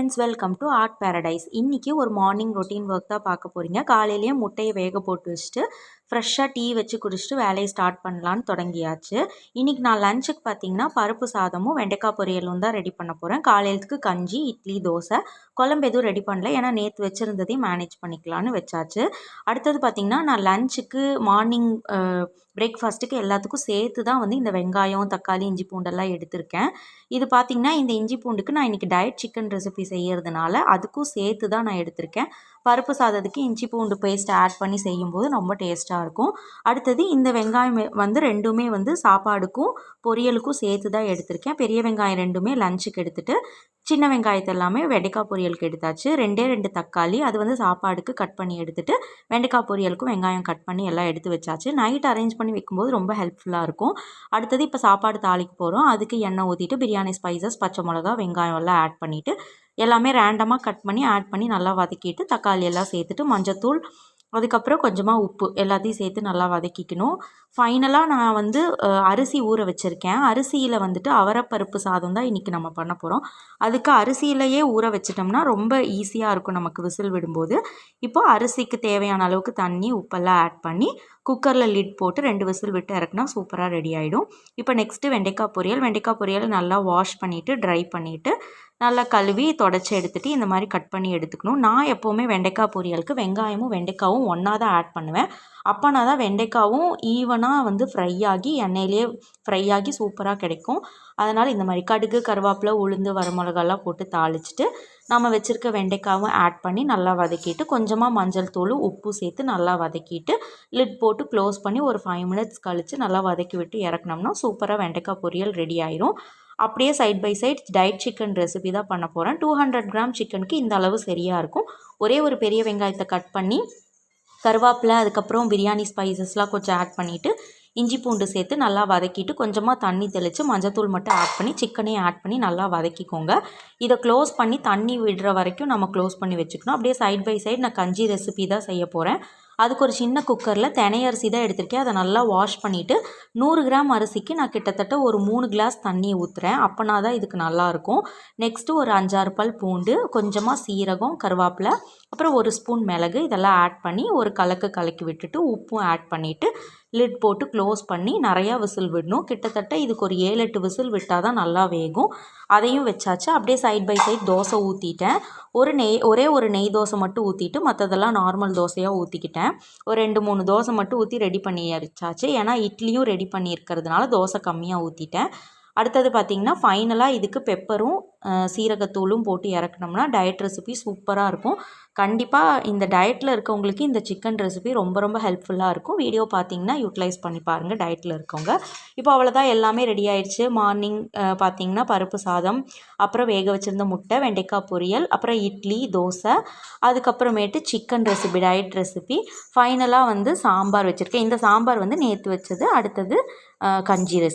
Friends, welcome to art paradise. இன்றைக்கி ஒரு morning routine work தான் பார்க்க போகிறீங்க. காலையிலேயே முட்டையை வேக போட்டு வச்சுட்டு ஃப்ரெஷ்ஷாக டீ வச்சு குடிச்சிட்டு வேலையை ஸ்டார்ட் பண்ணலான்னு தொடங்கியாச்சு. இன்றைக்கி நான் லஞ்சுக்கு பார்த்தீங்கன்னா பருப்பு சாதமும் வெண்டைக்காய் பொரியலும் தான் ரெடி பண்ண போகிறேன். காலையிலத்துக்கு கஞ்சி, இட்லி, தோசை, குழம்பு எதுவும் ரெடி பண்ணல. ஏன்னா நேற்று வச்சுருந்ததையும் மேனேஜ் பண்ணிக்கலான்னு வச்சாச்சு. அடுத்தது பார்த்திங்கன்னா நான் லஞ்சுக்கு மார்னிங் பிரேக்ஃபாஸ்ட்டுக்கு எல்லாத்துக்கும் சேர்த்து தான் வந்து இந்த வெங்காயம், தக்காளி, இஞ்சி பூண்டெல்லாம் எடுத்திருக்கேன். இது பார்த்திங்கன்னா இந்த இஞ்சி பூண்டுக்கு நான் இன்றைக்கி டயட் சிக்கன் ரெசிபி செய்கிறதுனால அதுக்கும் சேர்த்து தான் நான் எடுத்திருக்கேன். பருப்பு சாதத்துக்கு இஞ்சி பூண்டு பேஸ்ட் ஆட் பண்ணி செய்யும்போது ரொம்ப டேஸ்ட்டாக இருக்கும். அடுத்தது இந்த வெங்காயம் வந்து ரெண்டுமே வந்து சாப்பாடுக்கும் பொரியலுக்கும் சேர்த்து தான் எடுத்திருக்கேன். பெரிய வெங்காயம் ரெண்டுமே லஞ்சுக்கு எடுத்துகிட்டு சின்ன வெங்காயத்தை எல்லாமே வெண்டைக்காய் பொரியலுக்கு எடுத்தாச்சு. 2 தக்காளி அது வந்து சாப்பாடுக்கு கட் பண்ணி எடுத்துகிட்டு வெண்டைக்காய் பொரியலுக்கும் வெங்காயம் கட் பண்ணி எல்லாம் எடுத்து வச்சாச்சு. நைட் அரேஞ்ச் பண்ணி வைக்கும்போது ரொம்ப ஹெல்ப்ஃபுல்லாக இருக்கும். அடுத்தது இப்போ சாப்பாடு தாளிக்க போகிறோம். அதுக்கு எண்ணெய் ஊற்றிட்டு பிரியாணி ஸ்பைசஸ், பச்சை மிளகா, வெங்காயம் எல்லாம் ஆட் பண்ணிவிட்டு எல்லாமே ரேண்டமாக கட் பண்ணி ஆட் பண்ணி நல்லா வதக்கிட்டு தக்காளி எல்லாம் சேர்த்துட்டு மஞ்சத்தூள், அதுக்கப்புறம் கொஞ்சமாக உப்பு எல்லாத்தையும் சேர்த்து நல்லா வதக்கிக்கணும். ஃபைனலாக நான் வந்து அரிசி ஊற வச்சுருக்கேன். அரிசியில் வந்துட்டு அவரைப்பருப்பு சாதம் தான் இன்றைக்கி நம்ம பண்ண போகிறோம். அதுக்கு அரிசியிலையே ஊற வச்சிட்டோம்னா ரொம்ப ஈஸியாக இருக்கும் நமக்கு விசில் விடும்போது. இப்போது அரிசிக்கு தேவையான அளவுக்கு தண்ணி, உப்பெல்லாம் ஆட் பண்ணி குக்கரில் லிட் போட்டு 2 விசில் விட்டு இறக்குனா சூப்பராக ரெடி ஆகிடும். இப்போ நெக்ஸ்ட்டு வெண்டைக்காய் பொரியல் நல்லா வாஷ் பண்ணிவிட்டு ட்ரை பண்ணிவிட்டு நல்லா கழுவி தொடச்சி எடுத்துகிட்டு இந்த மாதிரி கட் பண்ணி எடுத்துக்கணும். நான் எப்போவுமே வெண்டைக்காய் பொரியலுக்கு வெங்காயமும் வெண்டைக்காவும் ஒன்றா தான் ஆட் பண்ணுவேன். அப்போனா தான் வெண்டைக்காவும் ஈவனாக வந்து ஃப்ரை ஆகி எண்ணெயிலே ஃப்ரை ஆகி சூப்பராக கிடைக்கும். அதனால் இந்த மாதிரி கடுகு, கருவேப்பிலை, உளுந்து, வரமிளகாலாம் போட்டு தாளிச்சிட்டு நம்ம வச்சுருக்க வெண்டைக்காவும் ஆட் பண்ணி நல்லா வதக்கிட்டு கொஞ்சமாக மஞ்சள் தூள், உப்பு சேர்த்து நல்லா வதக்கிட்டு லிட் போட்டு க்ளோஸ் பண்ணி ஒரு 5 மினிட்ஸ் கழித்து நல்லா வதக்கி விட்டு இறக்குனோம்னா சூப்பராக வெண்டைக்காய் பொரியல் ரெடி ஆயிரும். அப்படியே side by side diet chicken recipe தான் பண்ண போகிறேன். 200 கிராம் சிக்கனுக்கு இந்த அளவு சரியாக இருக்கும். ஒரே ஒரு பெரிய வெங்காயத்தை கட் பண்ணி கருவேப்பிலை, அதுக்கப்புறம் பிரியாணி ஸ்பைசஸ்லாம் கொஞ்சம் ஆட் பண்ணிவிட்டு இஞ்சி பூண்டு சேர்த்து நல்லா வதக்கிட்டு கொஞ்சமாக தண்ணி தெளித்து மஞ்சத்தூள் மட்டும் ஆட் பண்ணி சிக்கனையும் ஆட் பண்ணி நல்லா வதக்கிக்கோங்க. இதை க்ளோஸ் பண்ணி தண்ணி விடுற வரைக்கும் நம்ம க்ளோஸ் பண்ணி வச்சுக்கணும். அப்படியே சைட் பை சைடு நான் கஞ்சி ரெசிபி தான் செய்ய போகிறேன். அதுக்கு ஒரு சின்ன குக்கரில் தினை அரிசி தான் எடுத்திருக்கேன். அதை நல்லா வாஷ் பண்ணிவிட்டு 100 கிராம் அரிசிக்கு நான் கிட்டத்தட்ட ஒரு 3 கிளாஸ் தண்ணி ஊற்றுறேன். அப்போனா தான் இதுக்கு நல்லாயிருக்கும். நெக்ஸ்ட்டு ஒரு 5-6 பல் பூண்டு, கொஞ்சமாக சீரகம், கருவேப்பிலை, அப்புறம் ஒரு ஸ்பூன் மிளகு இதெல்லாம் ஆட் பண்ணி ஒரு கலக்கி விட்டுட்டு உப்பும் ஆட் பண்ணிவிட்டு லிட் போட்டு க்ளோஸ் பண்ணி நிறையா விசில் விடணும். கிட்டத்தட்ட இதுக்கு ஒரு 7-8 விசில் விட்டால் தான் நல்லா வேகும். அதையும் வச்சாச்சு. அப்படியே சைட் பை சைட் தோசை ஊற்றிட்டேன். ஒரே ஒரு நெய் தோசை மட்டும் ஊற்றிட்டு மற்றதெல்லாம் நார்மல் தோசையாக ஊற்றிக்கிட்டேன். ஒரு 2-3 தோசை மட்டும் ஊற்றி ரெடி பண்ணி வச்சாச்சு. ஏன்னா இட்லியும் ரெடி பண்ணியிருக்கிறதுனால தோசை கம்மியாக ஊற்றிட்டேன். அடுத்தது பார்த்திங்கன்னா ஃபைனலாக இதுக்கு பெப்பரும் சீரகத்தூளும் போட்டு இறக்குனோம்னா டயட் ரெசிபி சூப்பராக இருக்கும். கண்டிப்பாக இந்த டயட்டில் இருக்கவங்களுக்கு இந்த சிக்கன் ரெசிபி ரொம்ப ரொம்ப ஹெல்ப்ஃபுல்லாக இருக்கும். வீடியோ பார்த்திங்கன்னா யூட்டிலைஸ் பண்ணி பாருங்கள் டயட்டில் இருக்கவங்க. இப்போ அவ்வளோதான், எல்லாமே ரெடி ஆயிடுச்சு. மார்னிங் பார்த்திங்கன்னா பருப்பு சாதம், அப்புறம் வேக வச்சுருந்த முட்டை, வெண்டைக்காய் பொரியல், அப்புறம் இட்லி, தோசை, அதுக்கப்புறமேட்டு சிக்கன் ரெசிபி டயட் ரெசிபி, ஃபைனலாக வந்து சாம்பார் வச்சுருக்கேன். இந்த சாம்பார் வந்து நேற்று வச்சது. அடுத்தது கஞ்சி ரெசிபி.